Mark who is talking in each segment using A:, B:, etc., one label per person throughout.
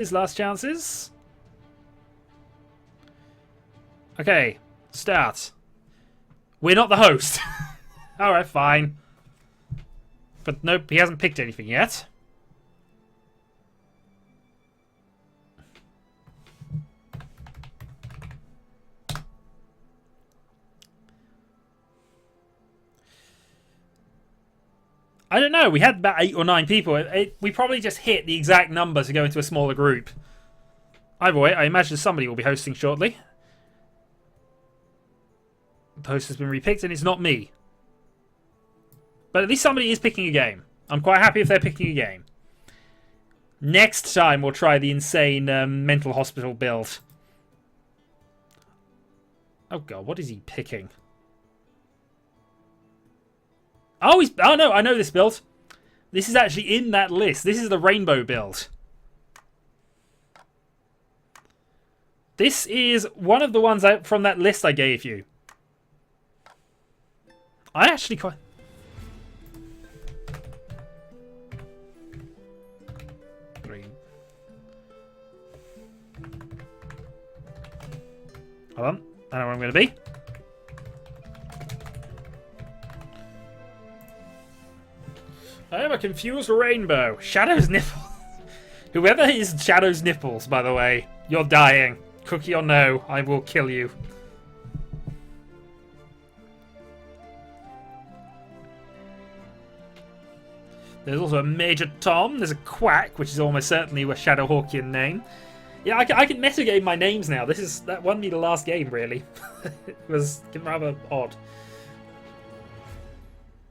A: His last chances. Okay, start. We're not the host. Alright, fine. But nope, he hasn't picked anything yet. I don't know, we had about 8 or 9 people. We probably just hit the exact number to go into a smaller group. Either way, I imagine somebody will be hosting shortly. The host has been repicked and it's not me. But at least somebody is picking a game. I'm quite happy if they're picking a game. Next time we'll try the insane mental hospital build. Oh god, what is he picking? Oh, oh no, I know this build. This is actually in that list. This is the rainbow build. This is one of the ones from that list I gave you. I actually quite... Green. Hold on. I know where I'm going to be. I am a confused rainbow. Shadow's nipples. Whoever is Shadow's nipples, by the way, you're dying. Cookie or no, I will kill you. There's also a Major Tom. There's a Quack, which is almost certainly a Shadowhawkian name. Yeah, I can metagame my names now. That won me the last game, really. It was rather odd.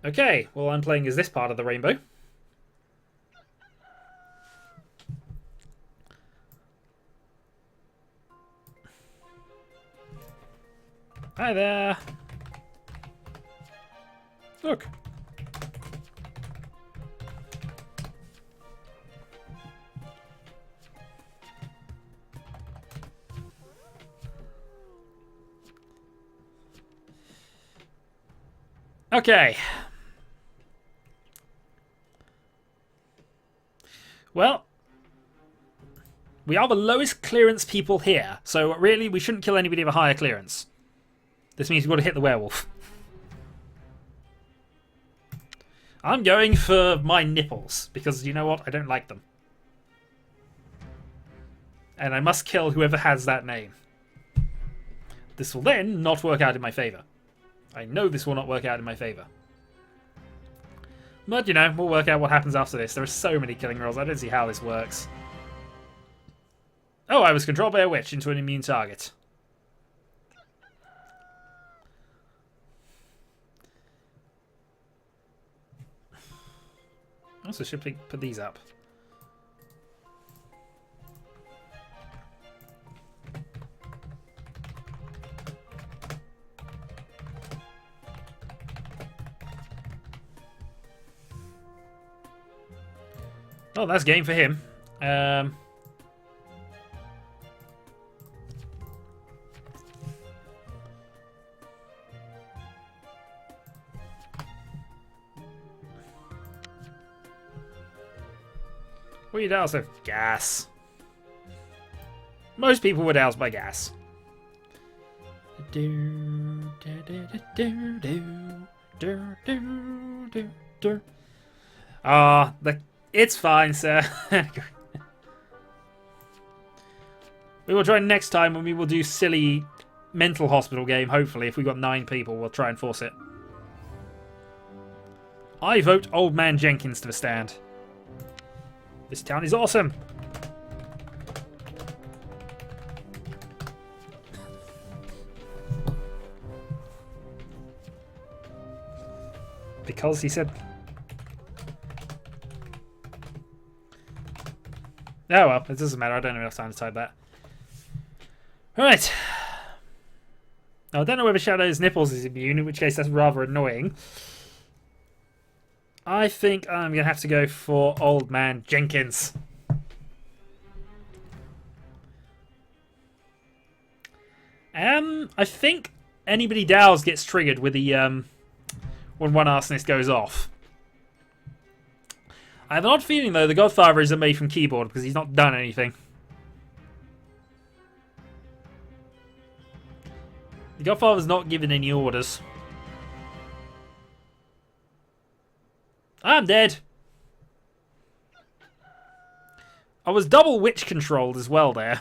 A: Okay, well, I'm playing as this part of the rainbow. Hi there. Look. Okay. Well, we are the lowest clearance people here, so really we shouldn't kill anybody of a higher clearance. This means we've got to hit the werewolf. I'm going for my nipples, because you know what? I don't like them. And I must kill whoever has that name. This will then not work out in my favour. I know this will not work out in my favour. But, you know, we'll work out what happens after this. There are so many killing rolls, I don't see how this works. Oh, I was controlled by a witch into an immune target. Also, should put these up. Oh, that's game for him. What do you douse with? Gas. Most people would douse by gas. Ah, it's fine, sir. We will try next time when we will do silly mental hospital game, hopefully. If we've got 9 people, we'll try and force it. I vote Old Man Jenkins to the stand. This town is awesome. Because he said... Oh well, it doesn't matter. I don't have enough time to type that. Alright. Now, I don't know whether Shadow's nipples is immune, in which case that's rather annoying. I think I'm going to have to go for Old Man Jenkins. I think anybody dows gets triggered with the when one arsonist goes off. I have an odd feeling, though, the Godfather is made from keyboard because he's not done anything. The Godfather's not giving any orders. I'm dead. I was double witch controlled as well there.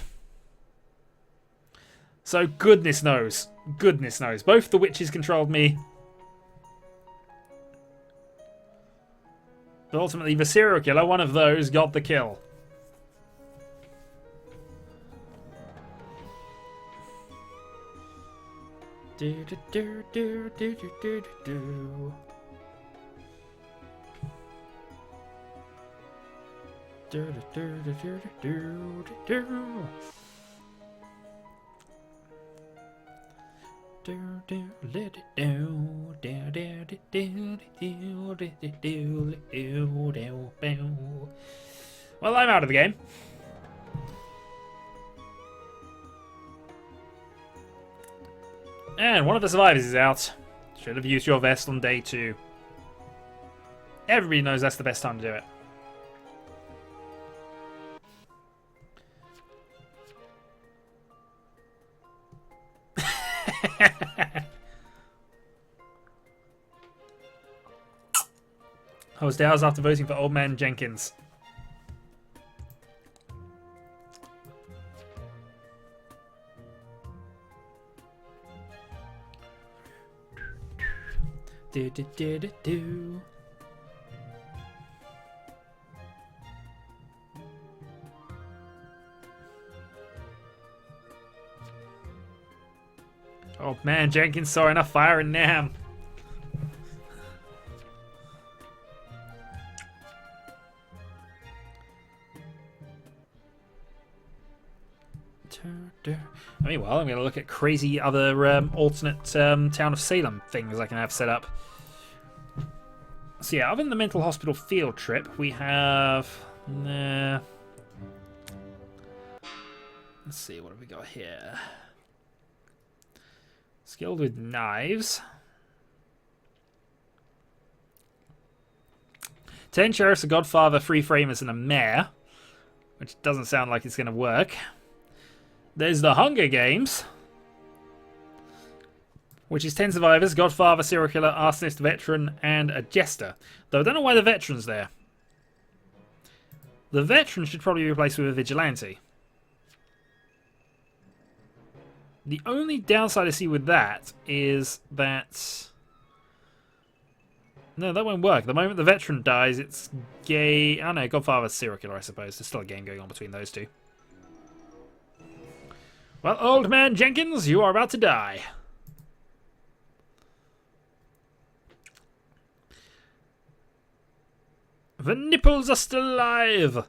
A: So goodness knows. Goodness knows. Both the witches controlled me. But ultimately the serial killer, one of those, got the kill. Do do do do do do do do. Do do do do do do do. Do do let it do do do do do do do do do. Well, I'm out of the game. And one of the survivors is out. Should have used your vest on day 2. Everybody knows that's the best time to do it. I was hours after voting for Old Man Jenkins. Do do do do do. Old Man Jenkins saw enough fire in Nam. Meanwhile, I'm going to look at crazy other alternate town of Salem things I can have set up. So yeah, other than the mental hospital field trip, we have... let's see, what have we got here? Skilled with knives. 10 sheriffs, a godfather, 3 framers, and a mayor. Which doesn't sound like it's going to work. There's the Hunger Games, which is 10 survivors, godfather, serial killer, arsonist, veteran, and a jester. Though I don't know why the veteran's there. The veteran should probably be replaced with a vigilante. The only downside I see with that is that... No, that won't work. The moment the veteran dies, it's gay... I don't know, godfather, serial killer, I suppose. There's still a game going on between those two. Well, Old Man Jenkins, you are about to die. The nipples are still alive.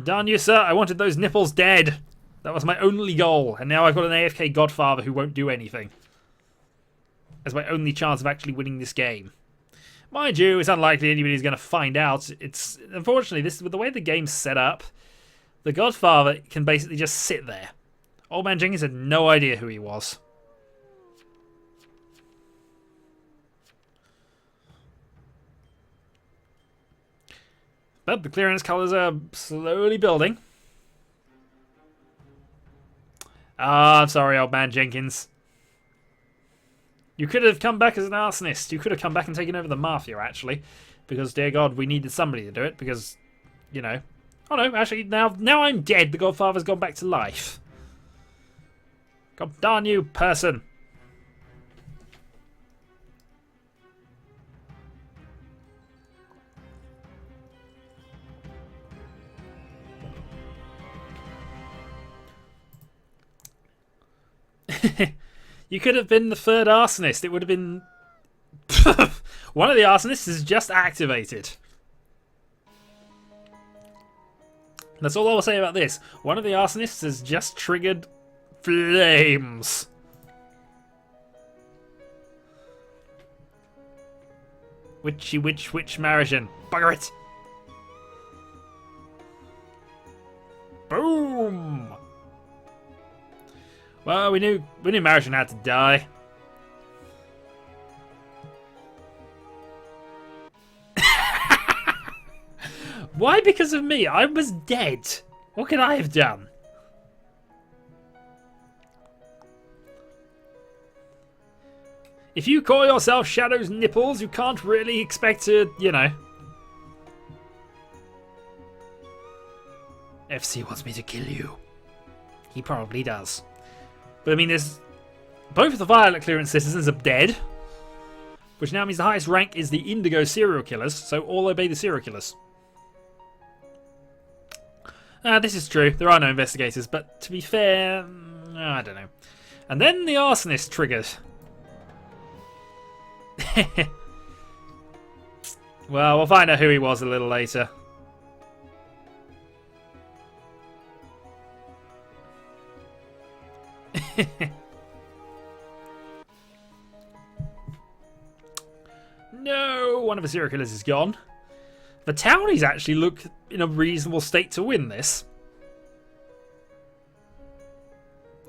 A: Darn you, sir. I wanted those nipples dead. That was my only goal. And now I've got an AFK godfather who won't do anything. As my only chance of actually winning this game. Mind you, it's unlikely anybody's going to find out. It's unfortunately, this with the way the game's set up, the godfather can basically just sit there. Old Man Jenkins had no idea who he was. But the clearance colours are slowly building. Ah, I'm sorry, Old Man Jenkins. You could have come back as an arsonist. You could have come back and taken over the mafia, actually. Because, dear God, we needed somebody to do it. Because, you know... Oh, no, actually, now I'm dead. The Godfather's gone back to life. God darn you, person. You could have been the third arsonist. It would have been... One of the arsonists is just activated. That's all I will say about this. One of the arsonists has just triggered... flames. Witchy witch Marijan. Bugger it. Boom. Well, we knew Marijan had to die. Why because of me? I was dead. What could I have done? If you call yourself Shadow's nipples, you can't really expect to, you know. FC wants me to kill you. He probably does. But I mean, there's... Both of the Violet clearance citizens are dead. Which now means the highest rank is the Indigo serial killers, so all obey the serial killers. This is true. There are no investigators, but to be fair, I don't know. And then the arsonist triggered. Well, we'll find out who he was a little later. No, one of the serial killers is gone. The townies actually look in a reasonable state to win this.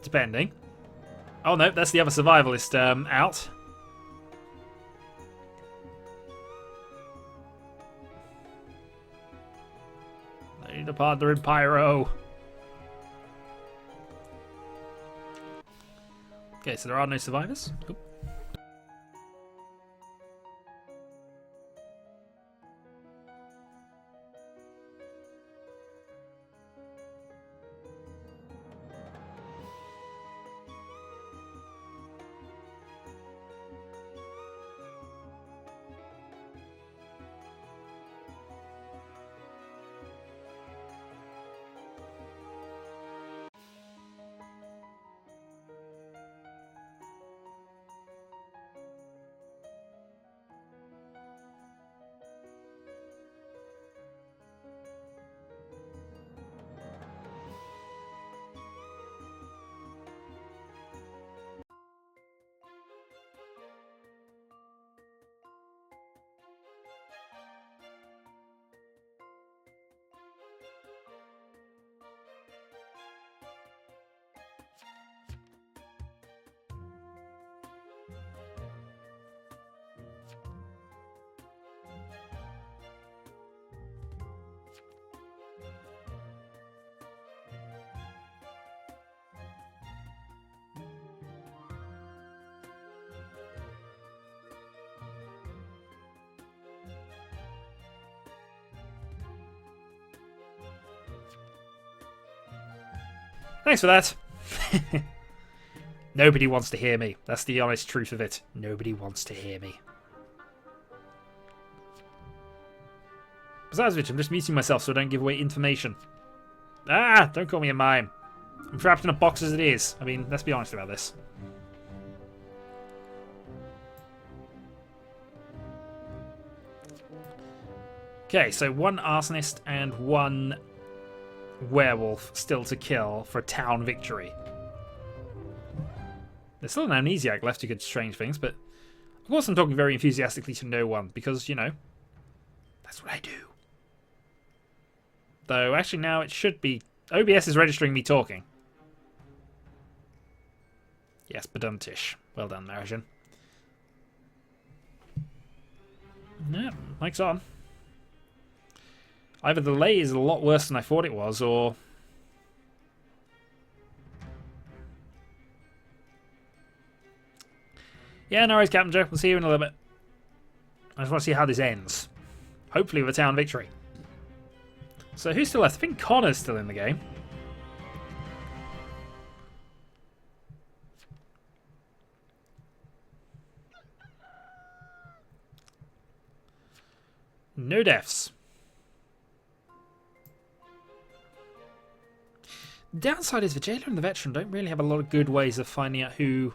A: Depending. Oh no, that's the other survivalist out. They need a partner in Pyro. Okay, so there are no survivors. Oop. Thanks for that. Nobody wants to hear me. That's the honest truth of it. Nobody wants to hear me. Besides which, I'm just muting myself so I don't give away information. Ah, don't call me a mime. I'm trapped in a box as it is. I mean, let's be honest about this. Okay, so one arsonist and one werewolf still to kill for a town victory. There's still an amnesiac left who could strange things, but of course I'm talking very enthusiastically to no one because, you know, that's what I do. Though, actually now it should be... OBS is registering me talking. Yes, badumtish. Well done, Marijan. Yeah, mic's on. Either the delay is a lot worse than I thought it was, or... Yeah, no worries, Captain Joe. We'll see you in a little bit. I just want to see how this ends. Hopefully with a town victory. So who's still left? I think Connor's still in the game. No deaths. The downside is the jailer and the veteran don't really have a lot of good ways of finding out who...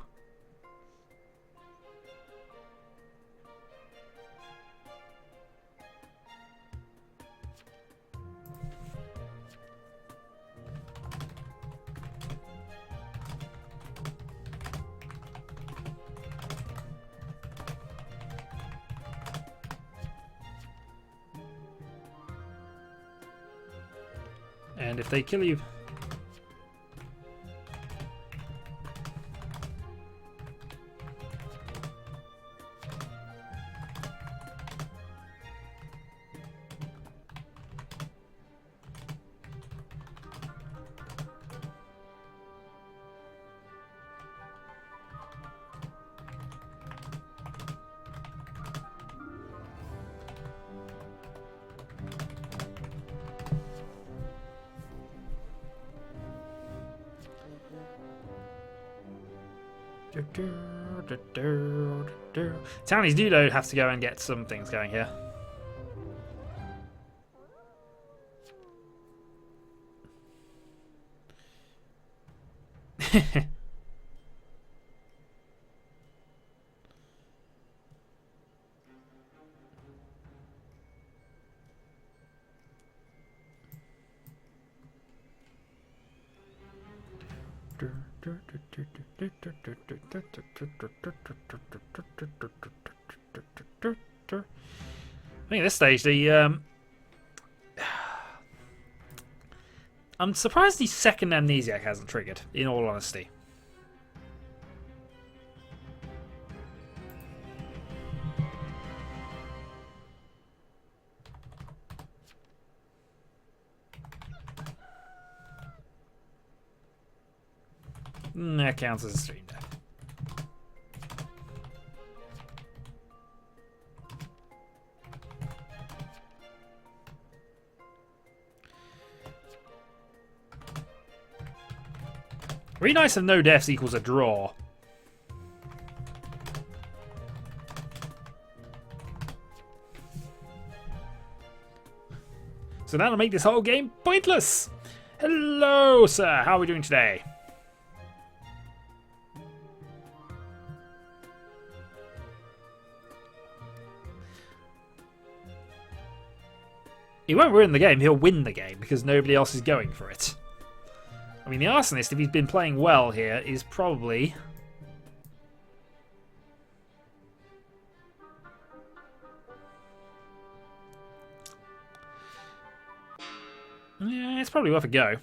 A: And if they kill you... Townies do have to go and get some things going here. I think at this stage I'm surprised the second amnesiac hasn't triggered, in all honesty. That counts as a stream death. Really nice if no deaths equals a draw. So that'll make this whole game pointless. Hello, sir. How are we doing today? He won't ruin the game, he'll win the game because nobody else is going for it. I mean, the Arsonist, if he's been playing well here, is probably... yeah, it's probably worth a go.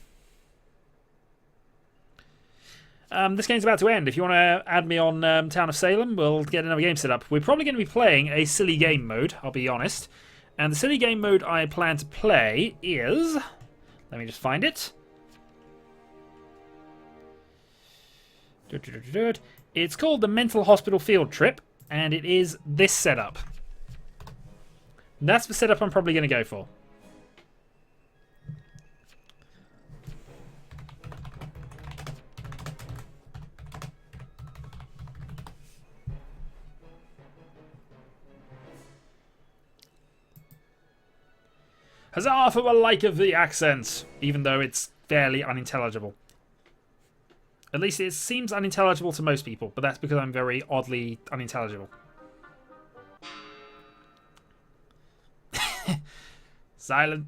A: This game's about to end. If you want to add me on Town of Salem, we'll get another game set up. We're probably going to be playing a silly game mode, I'll be honest. And the silly game mode I plan to play is... let me just find it. It's called the Mental Hospital Field Trip, and it is this setup. That's the setup I'm probably going to go for. Huzzah for the like of the accent, even though it's fairly unintelligible. At least it seems unintelligible to most people, but that's because I'm very oddly unintelligible. Silent.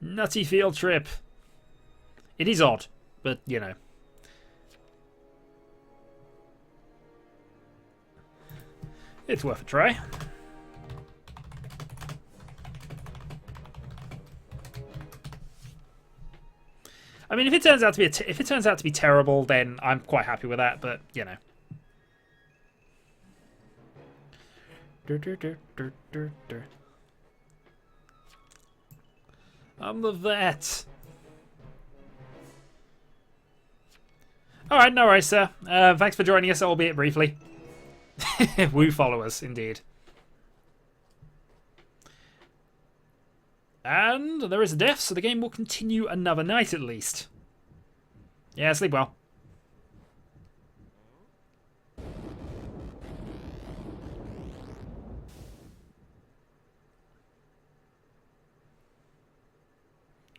A: Nutty field trip. It is odd, but you know. It's worth a try. I mean, if it turns out to be terrible, then I'm quite happy with that. But you know, I'm the vet. All right, no worries, sir. Thanks for joining us, albeit briefly. Woo followers, indeed. And there is a death, so the game will continue another night at least. Yeah, sleep well.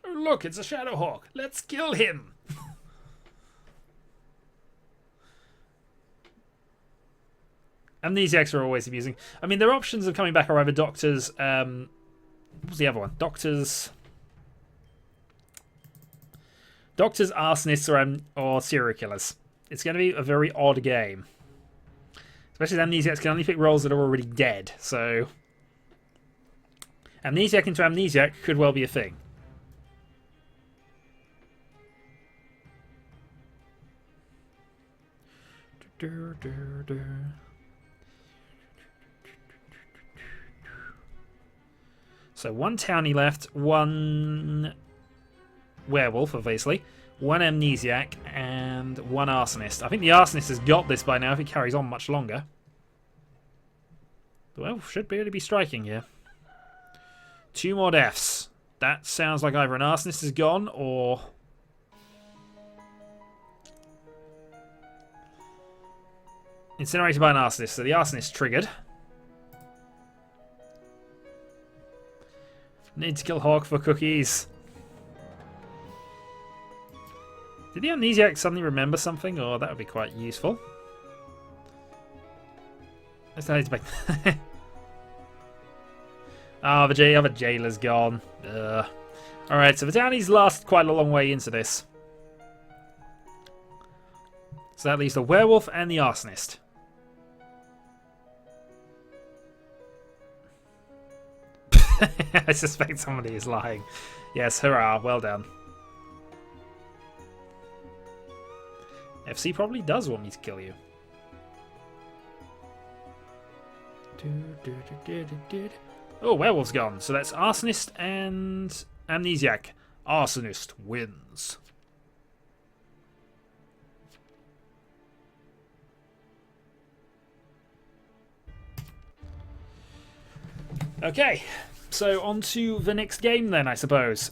A: Oh look, it's a Shadowhawk. Let's kill him. Amnesiacs are always amusing. I mean, their options of coming back are either doctors... what was the other one? Doctors, arsonists, or serial killers. It's going to be a very odd game. Especially as amnesiacs can only pick roles that are already dead. So, amnesiac into amnesiac could well be a thing. So one townie left, one werewolf, obviously, one amnesiac, and one arsonist. I think the arsonist has got this by now if it carries on much longer. The werewolf should be able to be striking here. 2 more deaths. That sounds like either an arsonist is gone or... Incinerated by an arsonist, so the arsonist triggered. Need to kill Hawk for cookies. Did the amnesiac suddenly remember something? Oh, that would be quite useful. Let's not need to make... Ah, the other jailer's gone. Alright, so the townies last quite a long way into this. So that leaves the werewolf and the arsonist. I suspect somebody is lying. Yes, hurrah, well done. FC probably does want me to kill you. Oh, werewolf's gone. So that's arsonist and amnesiac. Arsonist wins. Okay, so on to the next game then, I suppose.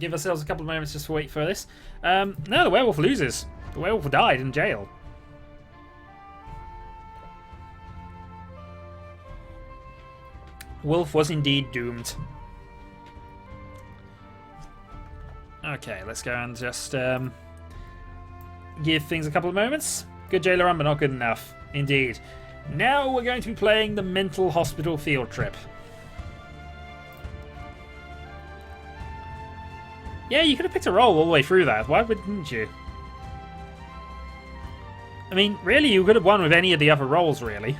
A: Give ourselves a couple of moments just to wait for this. No, the werewolf loses. The werewolf died in jail. Wolf was indeed doomed. Okay, let's go and just give things a couple of moments. Good jailer run, but not good enough. Indeed. Now we're going to be playing the mental hospital field trip. Yeah, you could have picked a role all the way through that. Why wouldn't you? I mean, really, you could have won with any of the other roles, really.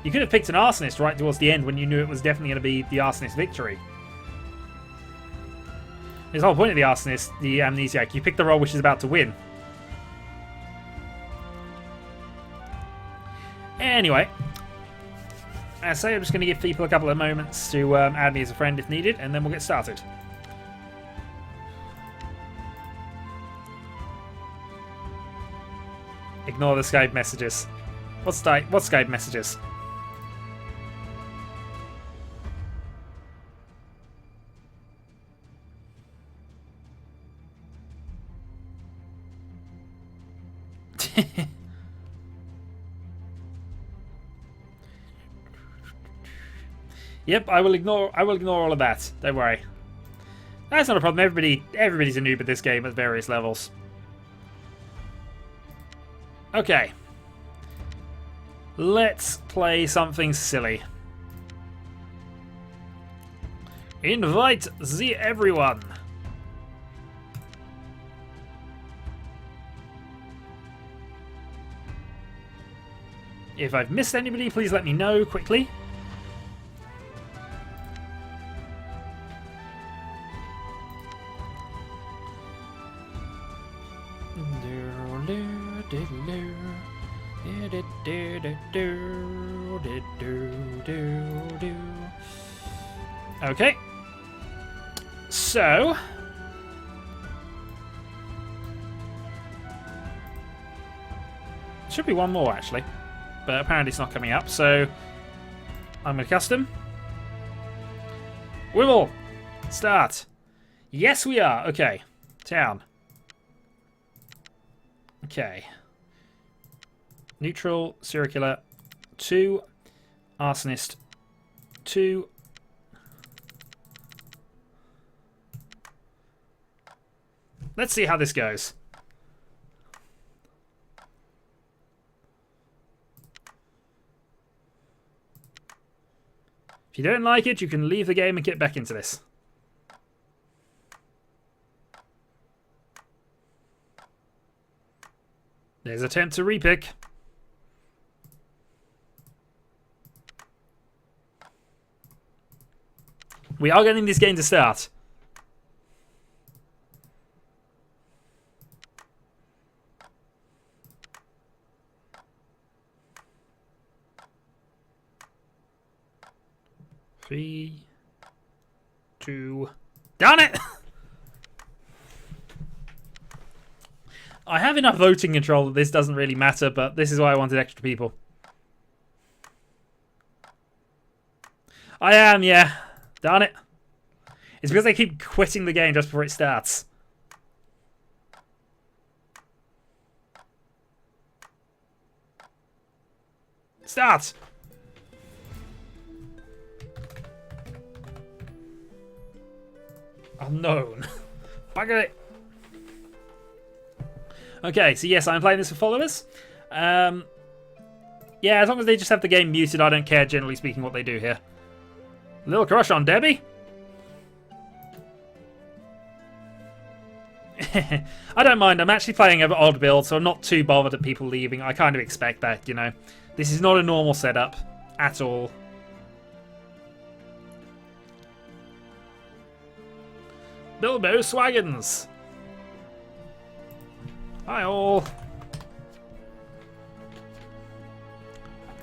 A: You could have picked an arsonist right towards the end when you knew it was definitely going to be the arsonist victory. There's the whole point of the arsonist, the amnesiac. You pick the role which is about to win. Anyway, as I say, I'm just going to give people a couple of moments to add me as a friend if needed, and then we'll get started. Ignore the Skype messages. What's Skype messages? Yep, I will ignore all of that. Don't worry. That's not a problem. Everybody's a noob at this game at various levels. Okay. Let's play something silly. Invite the everyone. If I've missed anybody, please let me know quickly. Okay. So should be one more actually, but apparently it's not coming up. So I'm going to custom. Wimble, start. Yes, we are. Okay, town. Okay. Neutral, circular, 2, arsonist, 2. Let's see how this goes. If you don't like it, you can leave the game and get back into this. There's an attempt to repick. We are getting this game to start. Three, 2. Darn it! I have enough voting control that this doesn't really matter, but this is why I wanted extra people. I am, yeah. Darn it. It's because they keep quitting the game just before it starts. Start! Unknown. Bugger it! Okay, so yes, I'm playing this for followers. Yeah, as long as they just have the game muted, I don't care, generally speaking, what they do here. Little crush on Debbie? I don't mind. I'm actually playing an odd build, so I'm not too bothered at people leaving. I kind of expect that, you know. This is not a normal setup at all. Bilbo Swaggins. Hi all.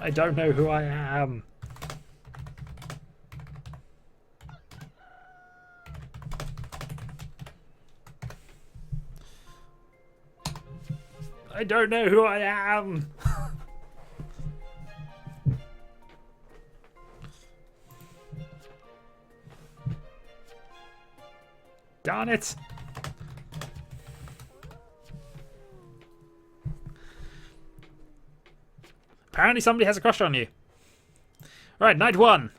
A: I don't know who I am. I don't know who I am. Darn it. Apparently somebody has a crush on you. Right, night 1.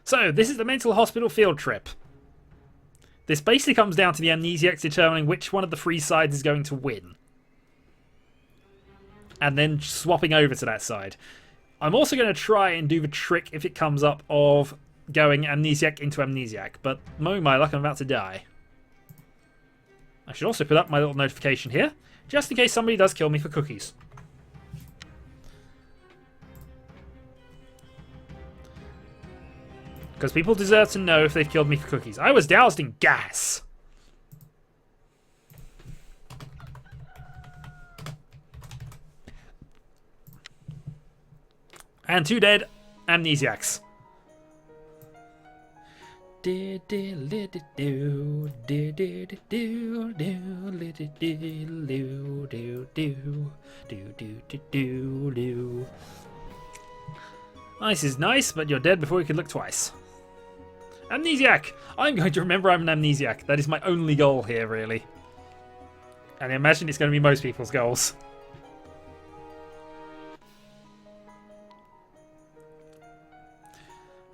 A: So, this is the mental hospital field trip. This basically comes down to the amnesiacs determining which one of the 3 sides is going to win. And then swapping over to that side. I'm also going to try and do the trick, if it comes up, of going amnesiac into amnesiac. But knowing my luck, I'm about to die. I should also put up my little notification here, just in case somebody does kill me for cookies. Because people deserve to know if they've killed me for cookies. I was doused in gas. And 2 dead amnesiacs. This is nice, but you're dead before you could look twice. Amnesiac! I'm going to remember I'm an amnesiac. That is my only goal here, really. And I imagine it's going to be most people's goals.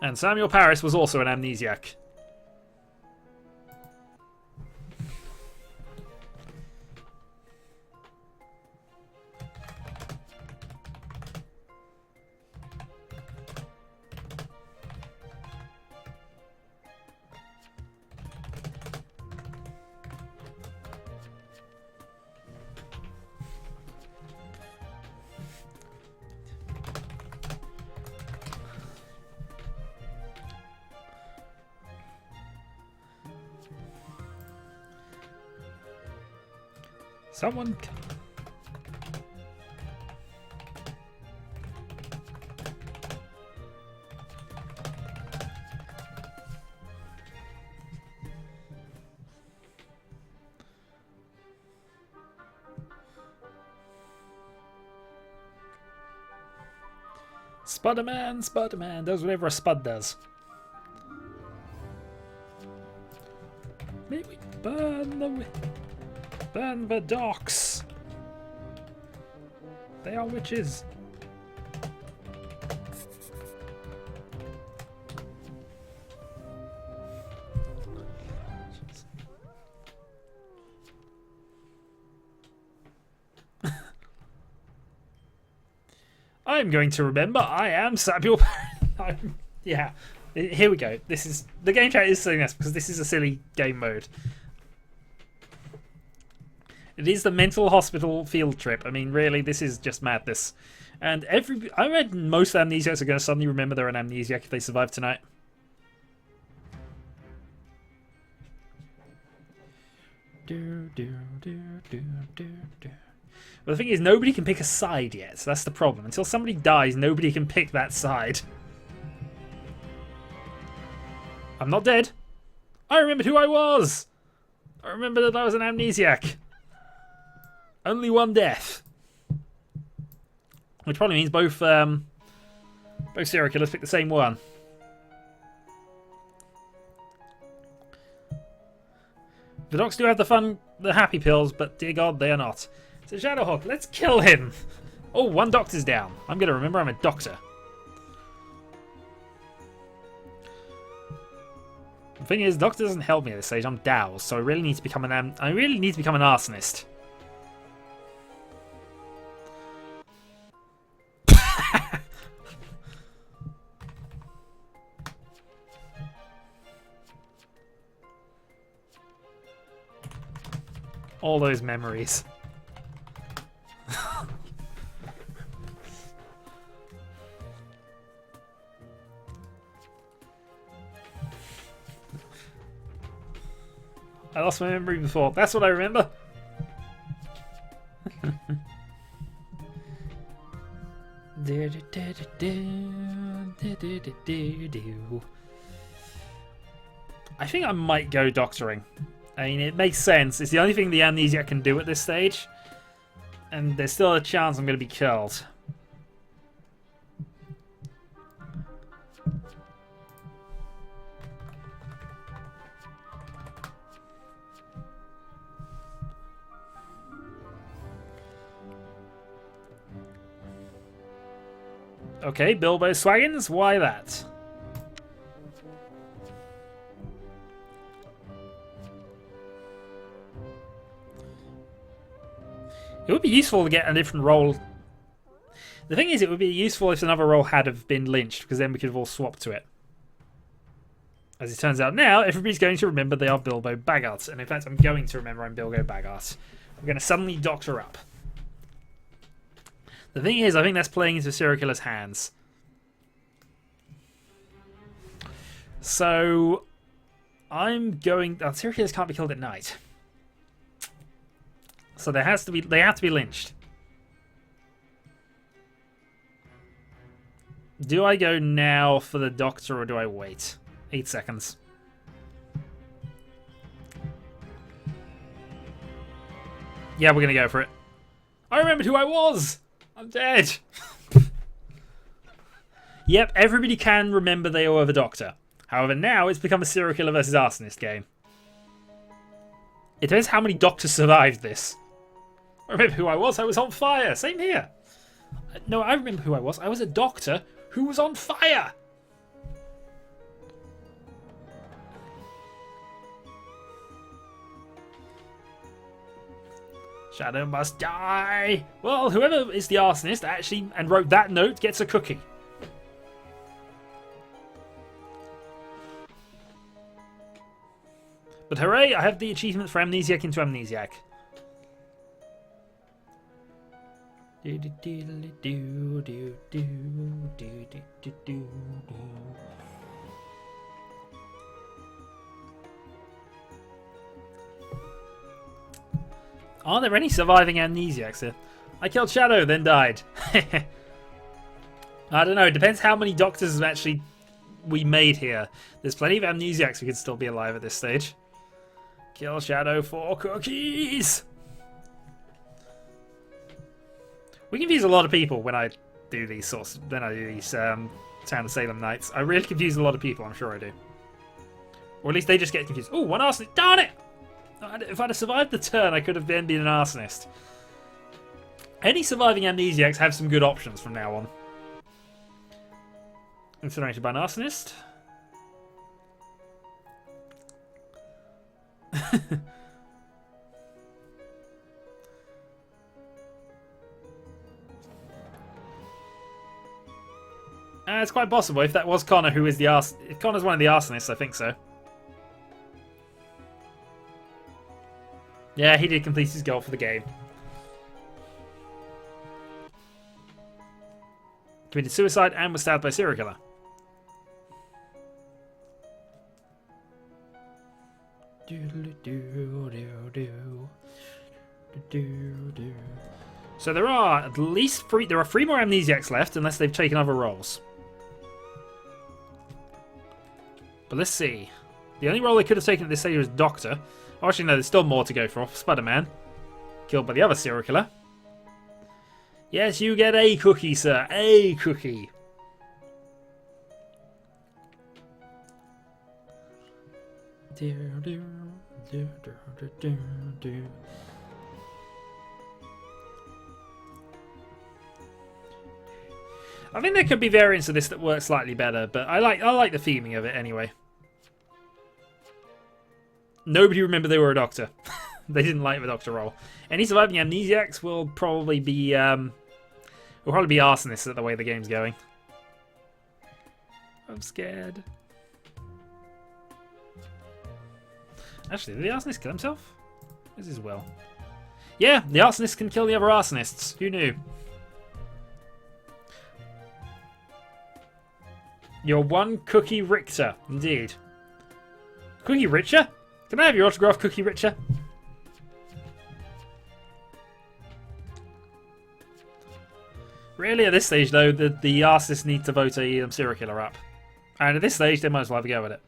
A: And Samuel Paris was also an amnesiac. Someone... Spudderman, Spudderman does whatever a spud does. May we burn the docks. They are witches. I'm going to remember I am Samuel. Yeah, here we go. This is the game chat is saying this because this is a silly game mode. It is the mental hospital field trip. I mean, really, this is just madness. And I read most amnesiacs are going to suddenly remember they're an amnesiac if they survive tonight. But the thing is, nobody can pick a side yet, so that's the problem. Until somebody dies, nobody can pick that side. I'm not dead. I remembered who I was. I remember that I was an amnesiac. Only 1 death. Which probably means both serial killers pick the same one. The docs do have the happy pills, but dear God, they are not. So Shadowhawk, let's kill him. Oh, one doctor's down. I'm going to remember I'm a doctor. The thing is, doctor doesn't help me at this stage. I'm Dow's, so I really need to become an arsonist. All those memories. I lost my memory before. That's what I remember. I think I might go doctoring. I mean, it makes sense. It's the only thing the amnesiac can do at this stage. And there's still a chance I'm going to be killed. Okay, Bilbo Swaggins, why that? It would be useful to get a different role. The thing is, it would be useful if another role had have been lynched, because then we could have all swapped to it. As it turns out now, everybody's going to remember they are Bilbo Baggart. And in fact, I'm going to remember I'm Bilbo Baggart. I'm going to suddenly doctor up. The thing is, I think that's playing into serial killer's hands. So, I'm going... Oh, serial killers can't be killed at night. So they have to be lynched. Do I go now for the doctor or do I wait? 8 seconds. Yeah, we're gonna go for it. I remembered who I was! I'm dead! Yep, everybody can remember they were the doctor. However, now it's become a serial killer versus arsonist game. It depends how many doctors survived this. I remember who I was on fire! Same here! No, I remember who I was. I was a doctor who was on fire! Shadow must die! Well, whoever is the arsonist actually and wrote that note gets a cookie. But hooray, I have the achievement for Amnesiac into Amnesiac. Are there any surviving amnesiacs here? I killed Shadow, then died. I don't know. It depends how many doctors actually we made here. There's plenty of amnesiacs who could still be alive at this stage. Kill Shadow for cookies. We confuse a lot of people when I do these Town of Salem nights. I really confuse a lot of people. I'm sure I do. Or at least they just get confused. Oh, one arsonist! Darn it! If I'd have survived the turn, I could have then been an arsonist. Any surviving amnesiacs have some good options from now on. Incinerated by an arsonist. It's quite possible if that was Connor who is the if Connor's one of the arsonists, I think so. Yeah, he did complete his goal for the game. Committed suicide and was stabbed by a serial killer. So there are at least three. There are 3 more amnesiacs left, unless they've taken other roles. But let's see. The only role they could have taken at this stage was Doctor. Oh, actually, no, there's still more to go for. Spider-Man. Killed by the other serial killer. Yes, you get a cookie, sir. A cookie. I think there could be variants of this that work slightly better, but I like the theming of it anyway. Nobody remembered they were a doctor. They didn't like the doctor role. Any surviving amnesiacs will probably be arsonists at the way the game's going. I'm scared. Actually, did the arsonist kill himself? This is well. Yeah, the arsonist can kill the other arsonists. Who knew? You're one Cookie Richter, indeed. Cookie Richter? Can I have your autograph, Cookie Richter? Really, at this stage, though, the arsonists need to vote a serial killer up. And at this stage, they might as well have a go at it.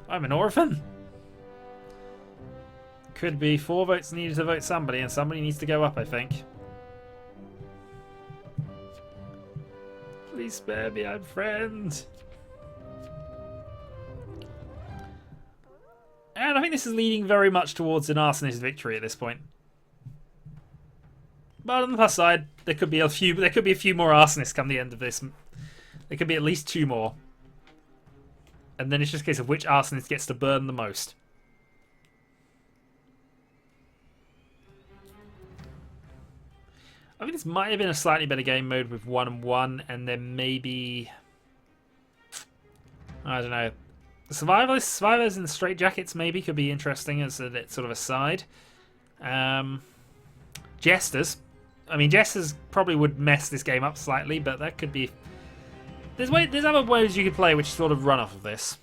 A: I'm an orphan. Could be 4 votes needed to vote somebody, and somebody needs to go up, I think. Please spare me, I'm friend. And I think this is leading very much towards an arsonist victory at this point. But on the plus side, there could be a few more arsonists come the end of this. There could be at least 2 more. And then it's just a case of which arsonist gets to burn the most. I think this might have been a slightly better game mode with 1-1, and then maybe, I don't know, the survivors and straitjackets maybe could be interesting as a sort of a side. Jesters. I mean, Jesters probably would mess this game up slightly, but that could be... There's other ways you could play which sort of run off of this.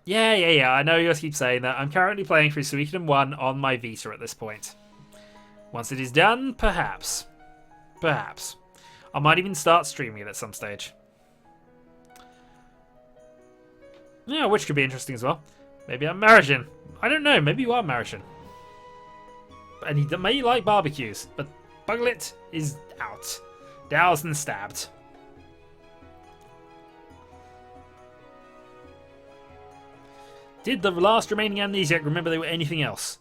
A: Yeah, I know you keep saying that. I'm currently playing through Suikoden 1 on my Vita at this point. Once it is done, perhaps. Perhaps. I might even start streaming it at some stage. Yeah, which could be interesting as well. Maybe I'm Marishin. I don't know, maybe you are Marishin. And he may like barbecues, but Buglet is out. Doused and stabbed. Did the last remaining amnesiac remember they were anything else?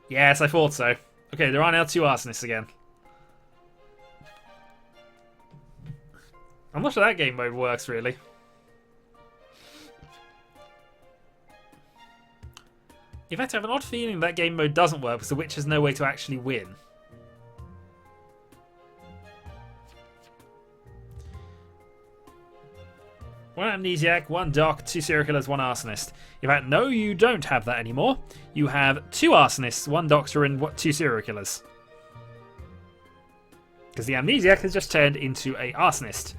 A: Yes, I thought so. Okay, there are now 2 arsonists again. I'm not sure that game mode works, really. In fact, I have an odd feeling that game mode doesn't work because the witch has no way to actually win. One amnesiac, 1 doc, 2 serial killers, 1 arsonist. In fact, no, you don't have that anymore. You have 2 arsonists, 1 doctor, and 2 serial killers. Because the amnesiac has just turned into a arsonist.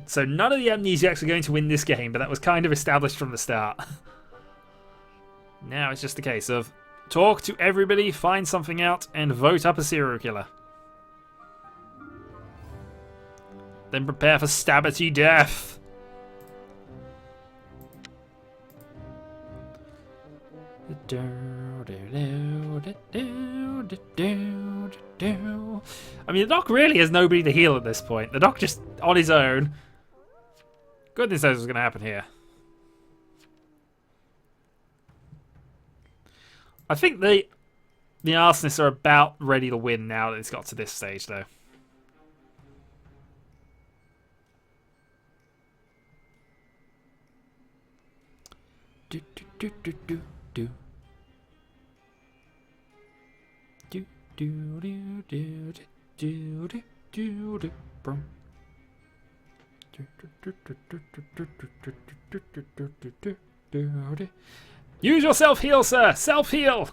A: So none of the amnesiacs are going to win this game, but that was kind of established from the start. Now it's just a case of talk to everybody, find something out, and vote up a serial killer. Then prepare for stabity death. I mean, the doc really has nobody to heal at this point. The doc just on his own. Goodness knows what's going to happen here. I think the arsonists are about ready to win now that it's got to this stage, though. Use your self-heal, sir! Self-heal!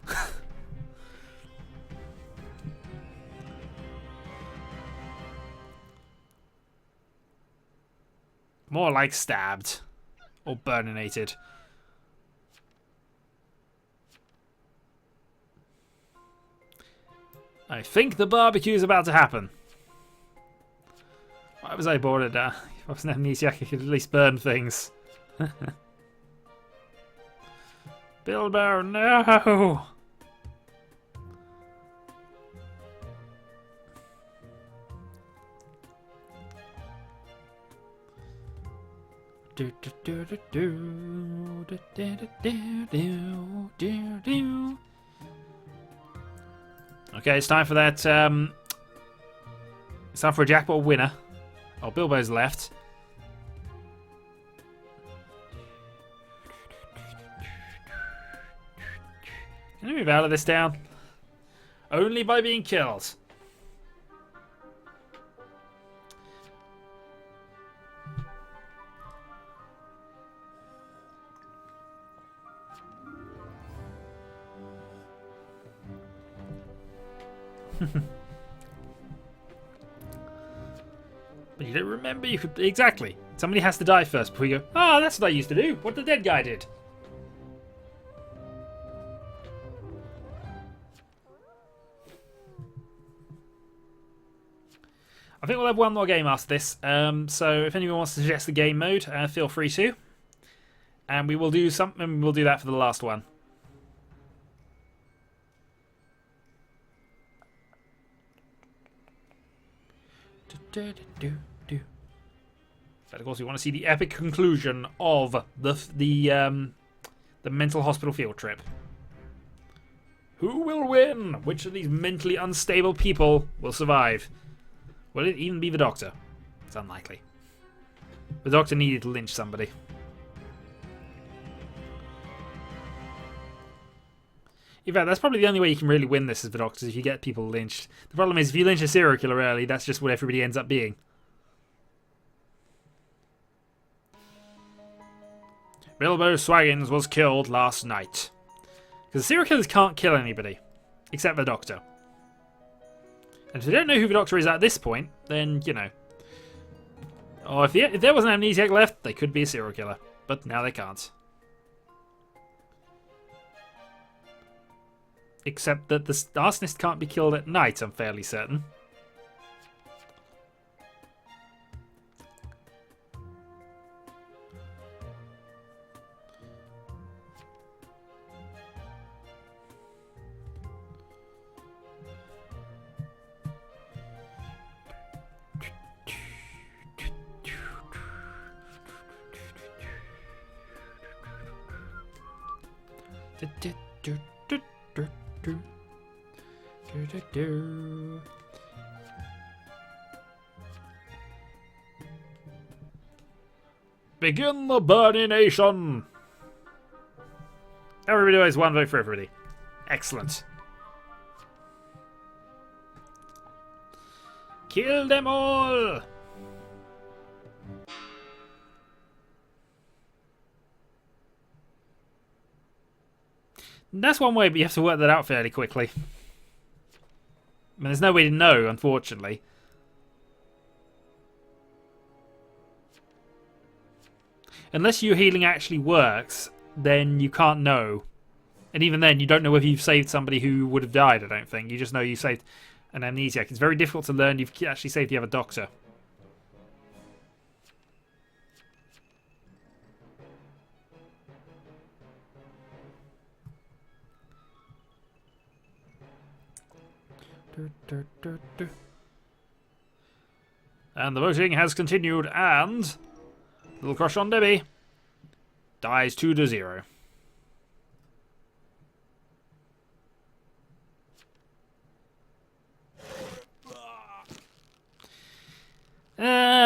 A: More like stabbed. Or burninated. I think the barbecue's about to happen. Why was I bored? If I was an amnesiac, I could at least burn things. Bilbo, no! Okay, it's time for that. It's time for a jackpot winner. Oh, Bilbo's left. Can I move out of this town? Only by being killed. But you don't remember you could... Exactly. Somebody has to die first before you go, oh, that's what I used to do. What the dead guy did. I think we'll have one more game after this. So if anyone wants to suggest the game mode, feel free to. And we will do something. We'll do that for the last one. But of course, we want to see the epic conclusion of the mental hospital field trip. Who will win? Which of these mentally unstable people will survive? Will it even be the Doctor? It's unlikely. The Doctor needed to lynch somebody. In fact, that's probably the only way you can really win this as the Doctor, is if you get people lynched. The problem is, if you lynch a serial killer early, that's just what everybody ends up being. Bilbo Swaggins was killed last night. Because serial killers can't kill anybody, except the Doctor. And if they don't know who the Doctor is at this point, then, you know. Or if there was an amnesiac left, they could be a serial killer. But now they can't. Except that the arsonist can't be killed at night, I'm fairly certain. Begin the burnination! Everybody always one vote for everybody. Excellent. Kill them all! That's one way, but you have to work that out fairly quickly. I mean, there's no way to know, unfortunately. Unless your healing actually works, then you can't know. And even then, you don't know whether you've saved somebody who would have died, I don't think. You just know you saved an amnesiac. It's very difficult to learn you've actually saved the other Doctor. And the voting has continued, and Little Crush on Debbie dies 2-0.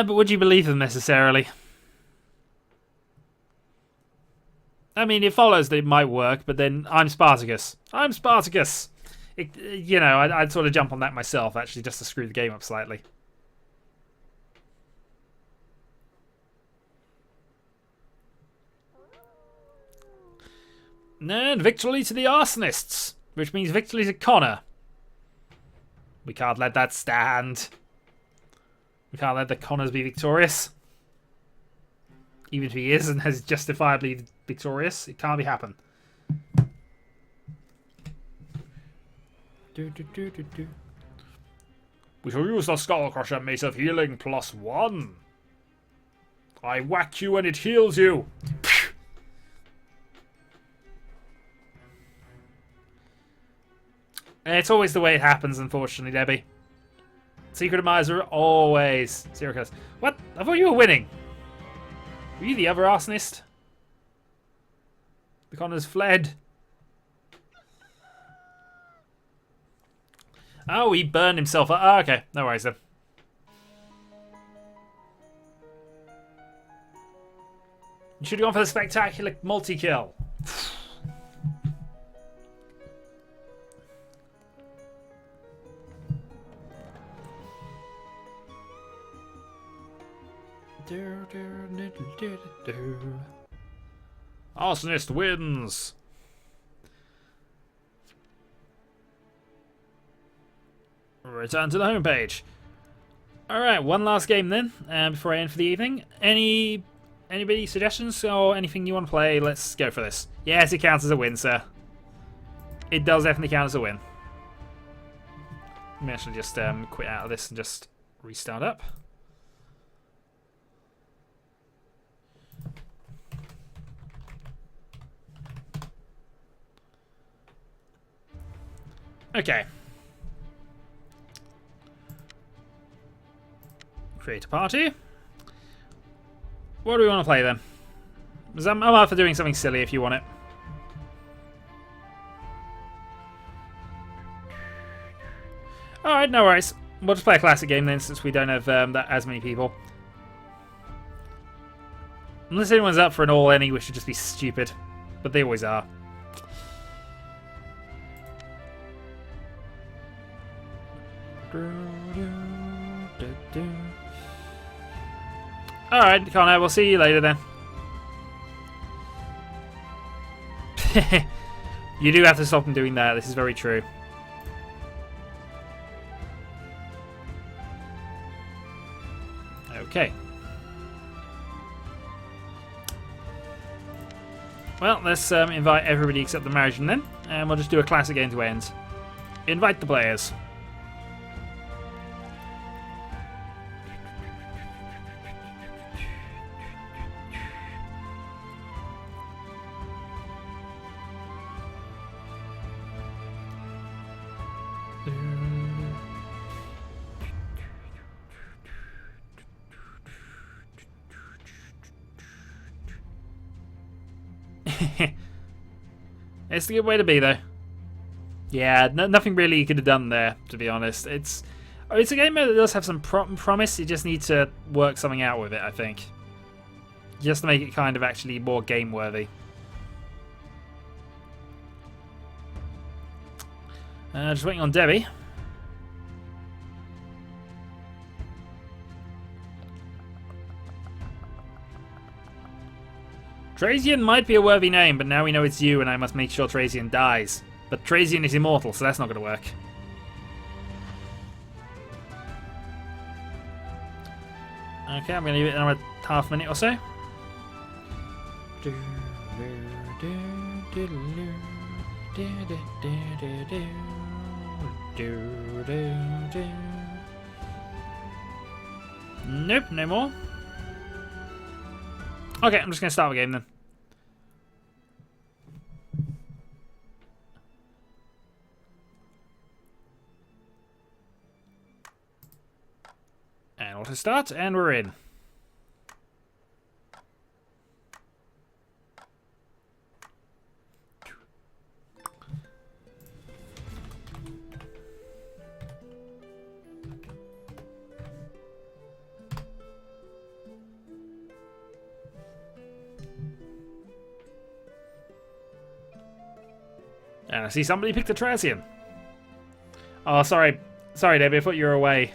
A: But would you believe them necessarily? I mean, it follows that it might work, but then I'm Spartacus. I'm Spartacus! You know, I'd sort of jump on that myself, actually, just to screw the game up slightly. And victory to the arsonists, which means victory to Connor. We can't let that stand. We can't let the Connors be victorious. Even if he is and has justifiably victorious, it can't be happen. We shall use the Skull Crusher Mace of Healing +1. I whack you and it heals you. It's always the way it happens, unfortunately, Debbie. Secret admirers are always zero kills. What? I thought you were winning. Were you the other arsonist? The Connors fled. Oh, he burned himself. Oh, okay. No worries then. You should have gone for the spectacular multi-kill. Arsonist wins. Return to the homepage. Alright, one last game then, before I end for the evening. Anybody suggestions or anything you want to play? Let's go for this. Yes, it counts as a win, sir. It does definitely count as a win. Let me actually just quit out of this and just restart up. Okay. Create a party. What do we want to play then? I'm up for doing something silly if you want it. Alright, no worries. We'll just play a classic game then, since we don't have as many people. Unless anyone's up for an all-any, which should just be stupid. But they always are. Alright, Connor, we'll see you later then. You do have to stop him doing that, this is very true. Okay. Well, let's invite everybody except the Margin then, and we'll just do a classic game to end. Invite the players. It's a good way to be, though. Yeah, nothing really you could have done there, to be honest. It's a game that does have some promise. You just need to work something out with it, I think. Just to make it kind of actually more game-worthy. Just waiting on Debbie. Trazian might be a worthy name, but now we know it's you, and I must make sure Trazian dies. But Trazian is immortal, so that's not going to work. Okay, I'm going to leave it another half minute or so. Nope, no more. Okay, I'm just going to start the game then. And auto start, and we're in. And I see somebody picked a Trazian. Oh, sorry. Sorry, Debbie, I thought you were away.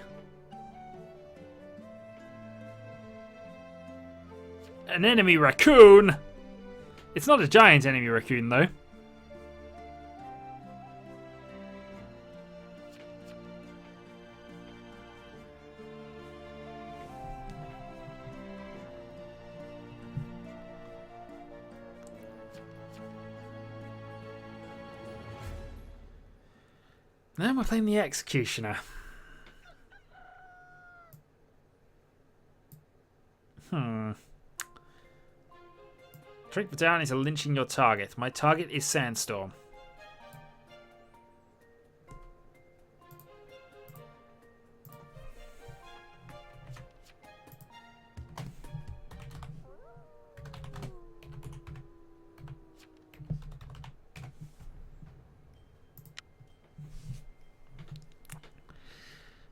A: An enemy raccoon? It's not a giant enemy raccoon, though. Now we're playing the Executioner. Trick down into lynching your target. My target is Sandstorm.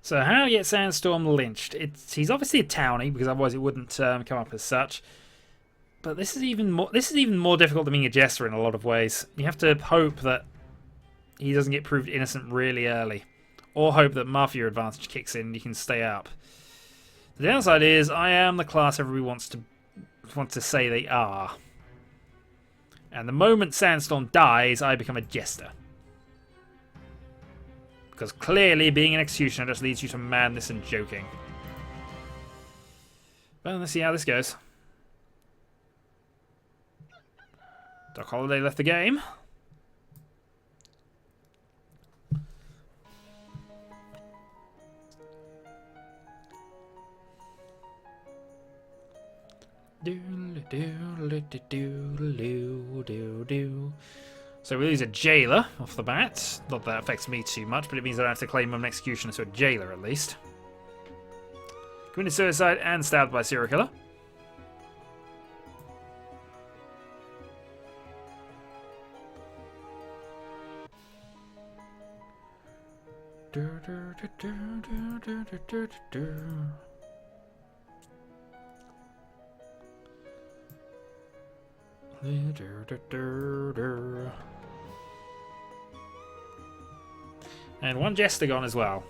A: So how to get Sandstorm lynched? He's obviously a townie, because otherwise it wouldn't come up as such. But this is even more difficult than being a jester in a lot of ways. You have to hope that he doesn't get proved innocent really early, or hope that Mafia advantage kicks in and you can stay up. The downside is I am the class everybody wants to say they are. And the moment Sandstorm dies, I become a jester. Because clearly being an executioner just leads you to madness and joking. Well, let's see how this goes. Doc Holliday left the game. So we lose a jailer off the bat. Not that affects me too much, but it means I don't have to claim an executioner to a jailer at least. Committed suicide and stabbed by a serial killer. And one jester gone as well.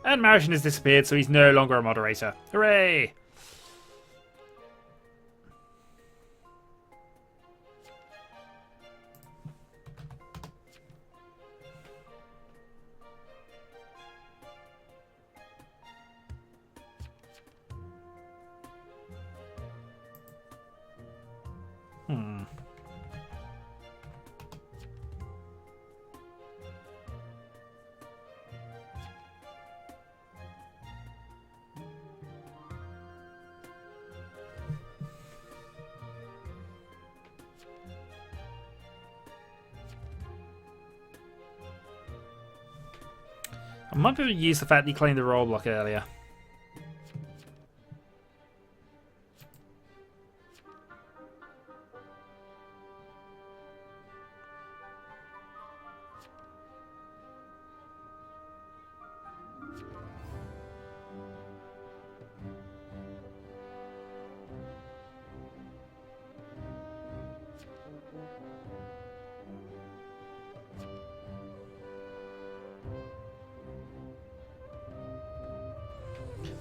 A: And Marishan has disappeared, so he's no longer a moderator. Hooray! I might be able to use the fact that he claimed the roll block earlier.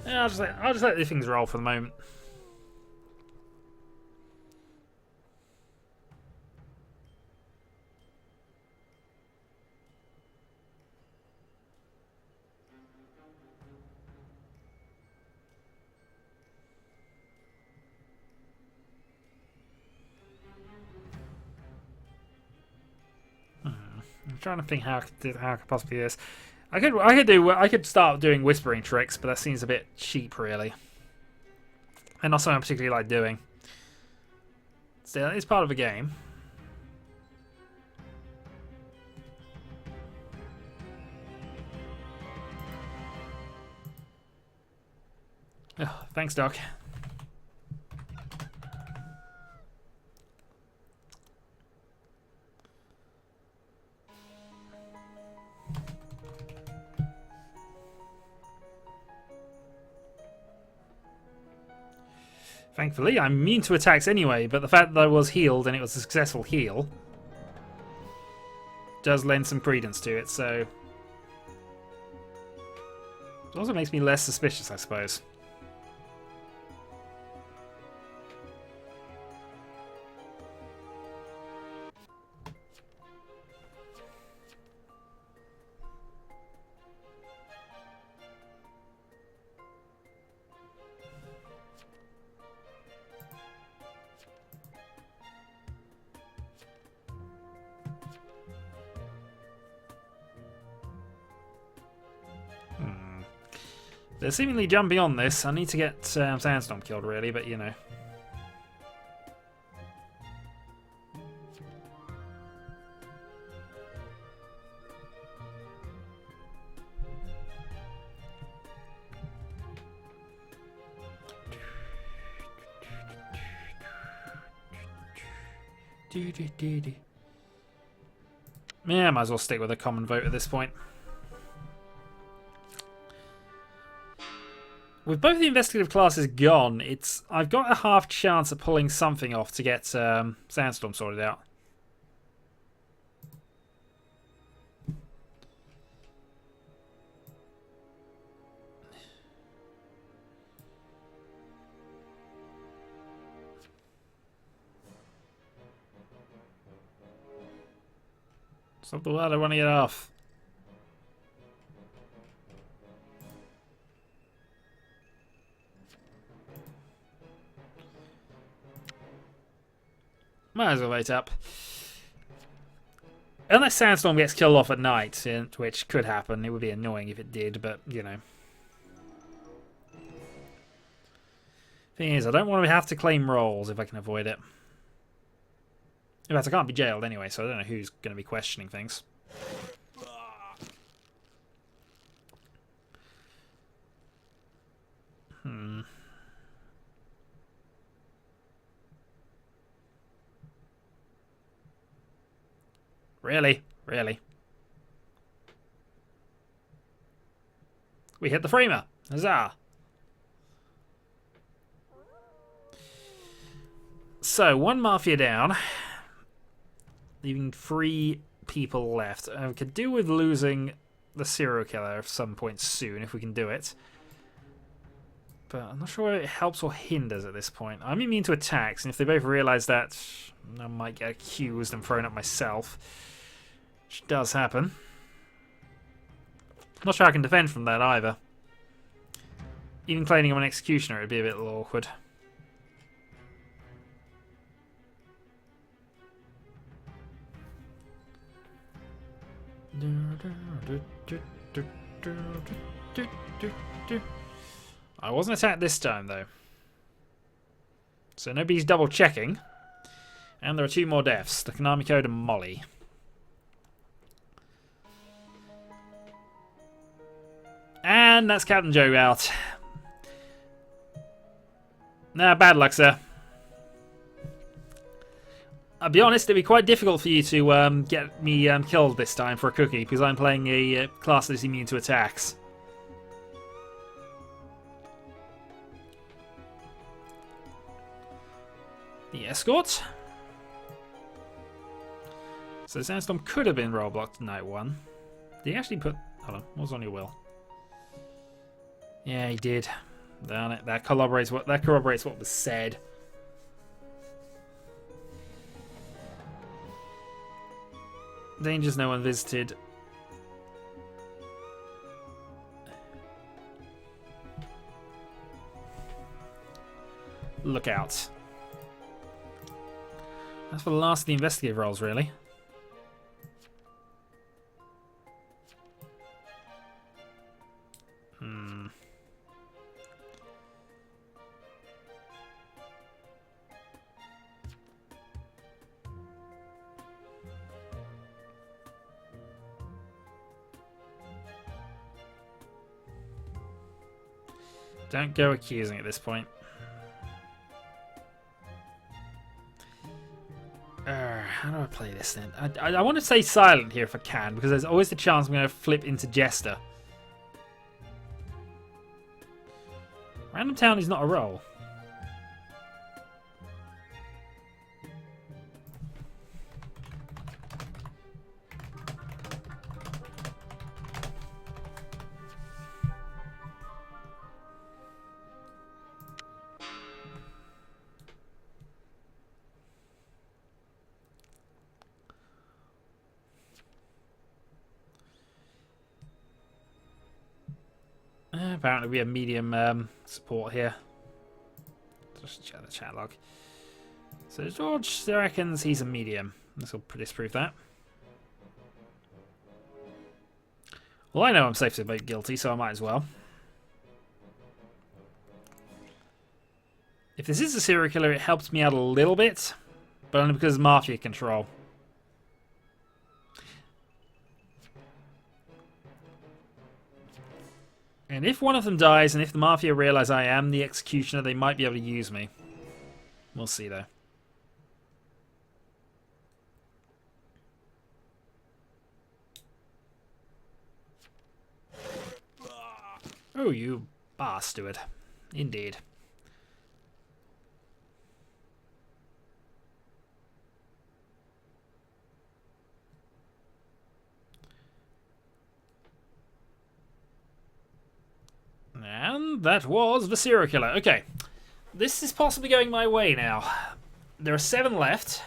A: Yeah, I'll just let these things roll for the moment. I'm trying to think how I could possibly do this. I could start doing whispering tricks, but that seems a bit cheap, really, and not something I particularly like doing. Still, it's part of a game. Oh, thanks, Doc. Thankfully, I'm immune to attacks anyway, but the fact that I was healed and it was a successful heal does lend some credence to it, so it also makes me less suspicious, I suppose. They're seemingly jumping on this. I need to get Sandstorm killed, really, but you know. Yeah, might as well stick with a common vote at this point. with both the investigative classes gone, I've got a half chance of pulling something off to get Sandstorm sorted out. Stop the word, I want to get off. Might as well wait up. Unless Sandstorm gets killed off at night, which could happen. It would be annoying if it did, but, you know. Thing is, I don't want to have to claim roles if I can avoid it. In fact, I can't be jailed anyway, so I don't know who's going to be questioning things. Really? Really? We hit the framer. Huzzah! So, one Mafia down. Leaving 3 people left. We could do with losing the serial killer at some point soon, if we can do it. But I'm not sure whether it helps or hinders at this point. I'm immune to attacks, and if they both realise that, I might get accused and thrown at myself. Which does happen. I'm not sure I can defend from that either. Even claiming I'm an executioner would be a bit awkward. I wasn't attacked this time though, so nobody's double checking. And there are 2 more deaths, the Konami Code and Molly. And that's Captain Joe out. Nah, bad luck, sir. I'll be honest, it'd be quite difficult for you to get me killed this time for a cookie, because I'm playing a class that is immune to attacks. The escort. So Sandstorm could have been roadblocked night 1. Did he actually put... Hold on, what was on your will? Yeah, he did. Darn it, that corroborates what was said. Dangers no one visited. Look out. That's for the last of the investigative roles, really. Don't go accusing at this point. How do I play this then? I want to say silent here if I can, because there's always the chance I'm going to flip into Jester. Random Town is not a role. Apparently we have medium support here. Just check the chat log. So George reckons he's a medium. This will disprove that. Well, I know I'm safe to vote guilty, so I might as well. If this is a serial killer, it helps me out a little bit, but only because of Mafia control. And if one of them dies, and if the Mafia realise I am the executioner, they might be able to use me. We'll see, though. Oh, you bastard. Indeed. And that was the serial killer. Okay. This is possibly going my way now. There are 7 left.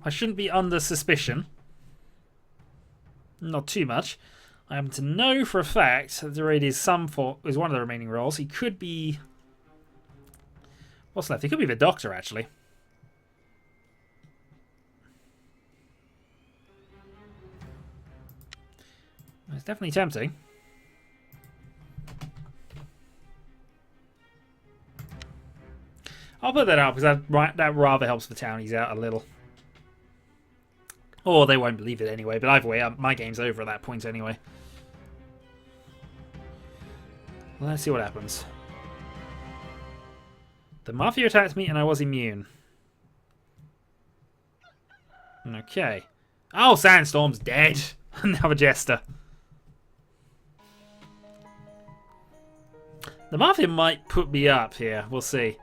A: I shouldn't be under suspicion. Not too much. I happen to know for a fact that there is one of the remaining roles. He could be... What's left? He could be the doctor, actually. It's definitely tempting. I'll put that out because that rather helps the townies out a little. Or they won't believe it anyway, but either way, my game's over at that point anyway. Let's see what happens. The Mafia attacked me and I was immune. Okay. Oh, Sandstorm's dead. Another jester. The Mafia might put me up here. We'll see.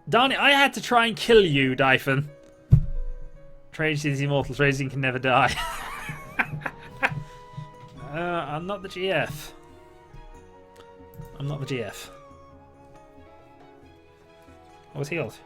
A: Darn it, I had to try and kill you, Dyphon. Trajan is immortal. Trajan can never die. I'm not the GF. I'm not the GF. I was healed.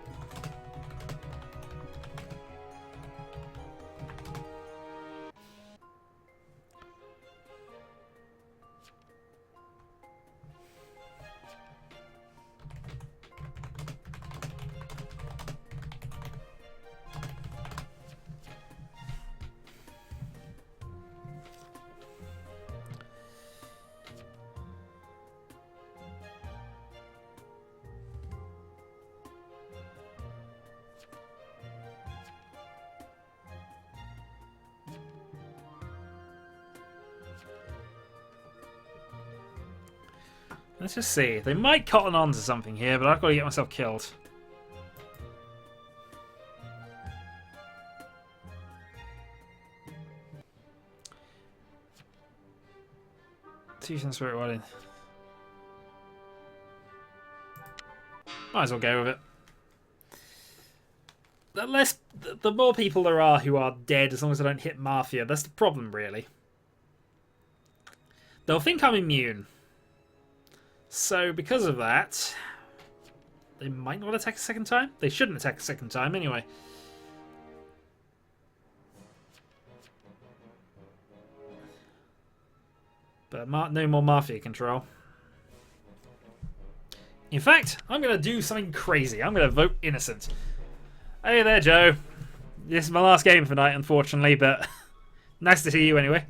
A: Let's just see. They might cotton on to something here, but I've got to get myself killed. Teaching Spirit Wedding. Might as well go with it. The more people there are who are dead, as long as I don't hit Mafia, that's the problem, really. They'll think I'm immune. So, because of that, they might not attack a second time. They shouldn't attack a second time, anyway. But no more Mafia control. In fact, I'm going to do something crazy. I'm going to vote innocent. Hey there, Joe. This is my last game for night, unfortunately, but nice to see you anyway.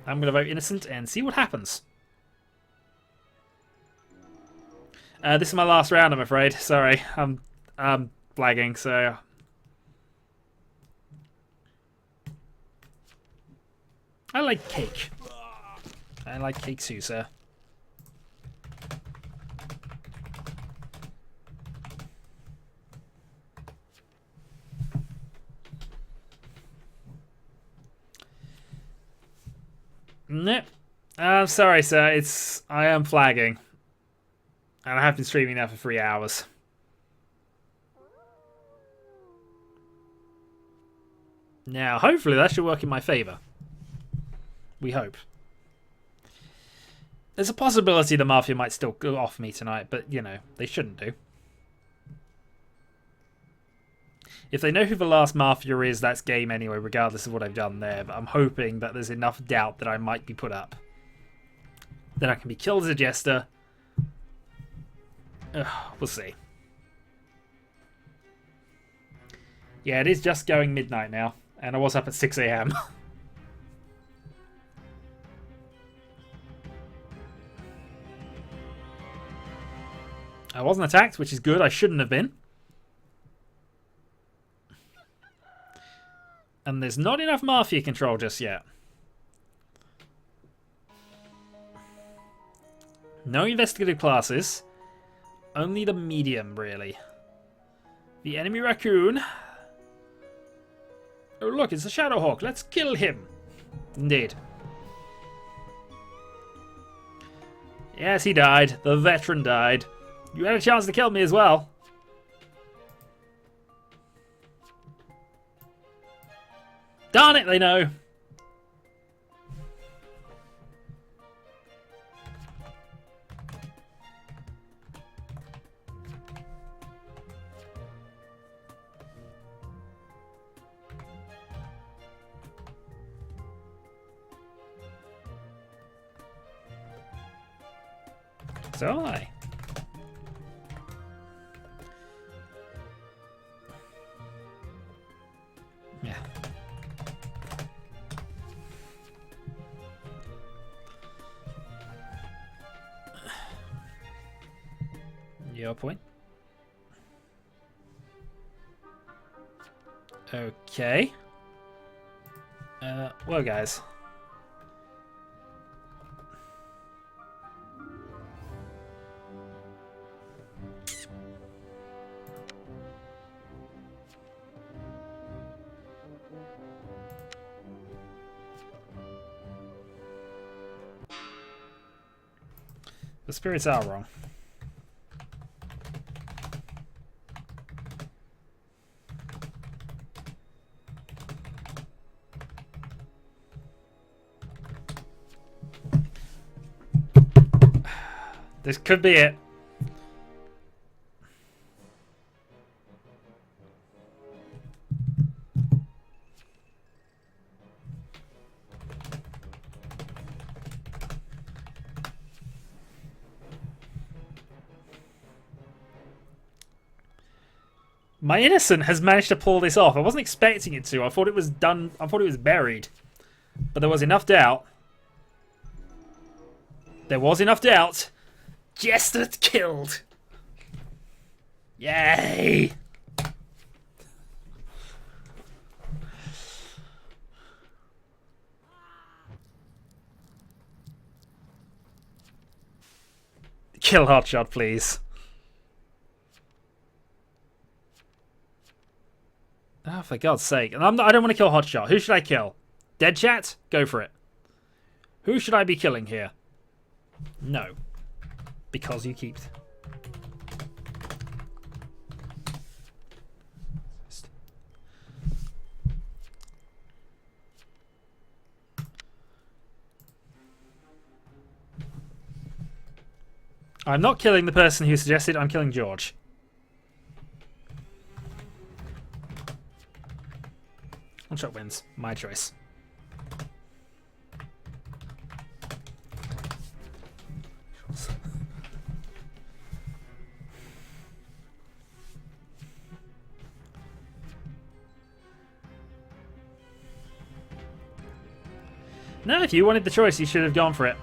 A: I'm going to vote innocent and see what happens. This is my last round, I'm afraid. Sorry, I'm flagging, so... I like cake. I like cake too, sir. Nope. I'm sorry, sir. I am flagging. And I have been streaming now for 3 hours. Now, hopefully that should work in my favour. We hope. There's a possibility the Mafia might still go off me tonight, but, you know, they shouldn't do. If they know who the last Mafia is, that's game anyway, regardless of what I've done there. But I'm hoping that there's enough doubt that I might be put up. Then I can be killed as a jester. We'll see. Yeah, it is just going midnight now. And I was up at 6 AM. I wasn't attacked, which is good. I shouldn't have been. And there's not enough Mafia control just yet. No investigative classes. Only the medium, really. The enemy raccoon. Oh, look, it's a Shadowhawk. Let's kill him. Indeed. Yes, he died. The veteran died. You had a chance to kill me as well. Darn it, they know. So am I. Yeah. Your point. Okay. Well, guys. The spirits are wrong. This could be it. My innocent has managed to pull this off. I wasn't expecting it to. I thought it was done. I thought it was buried. But there was enough doubt. There was enough doubt. Jester killed. Yay! Kill Hotshot, please. Oh, for God's sake. And I don't want to kill Hotshot. Who should I kill? Dead Chat? Go for it. Who should I be killing here? No. Because you keep... I'm not killing the person who suggested. I'm killing George. One shot wins. My choice. No, if you wanted the choice, you should have gone for it.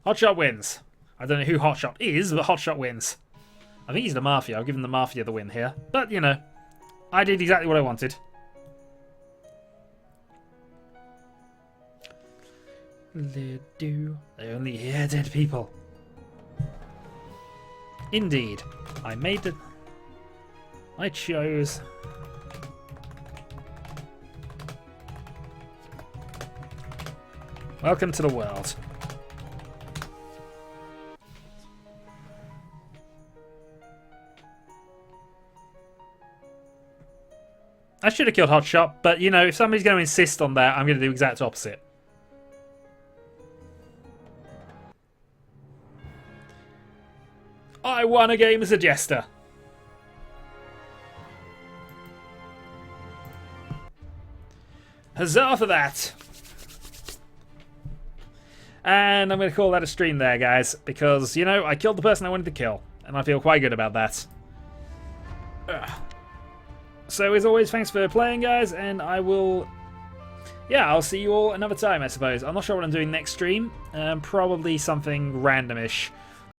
A: Hotshot wins. I don't know who Hotshot is, but Hotshot wins. I think he's the Mafia. I'll give him the Mafia the win here. But, you know, I did exactly what I wanted. They only hear dead people. Indeed. I made the... I chose... Welcome to the world. I should have killed Hotshot, but, you know, if somebody's going to insist on that, I'm going to do exact opposite. I won a game as a jester. Huzzah for that. And I'm going to call that a stream there, guys, because, you know, I killed the person I wanted to kill, and I feel quite good about that. Ugh. So, as always, thanks for playing, guys, and I will... Yeah, I'll see you all another time, I suppose. I'm not sure what I'm doing next stream. Probably something randomish.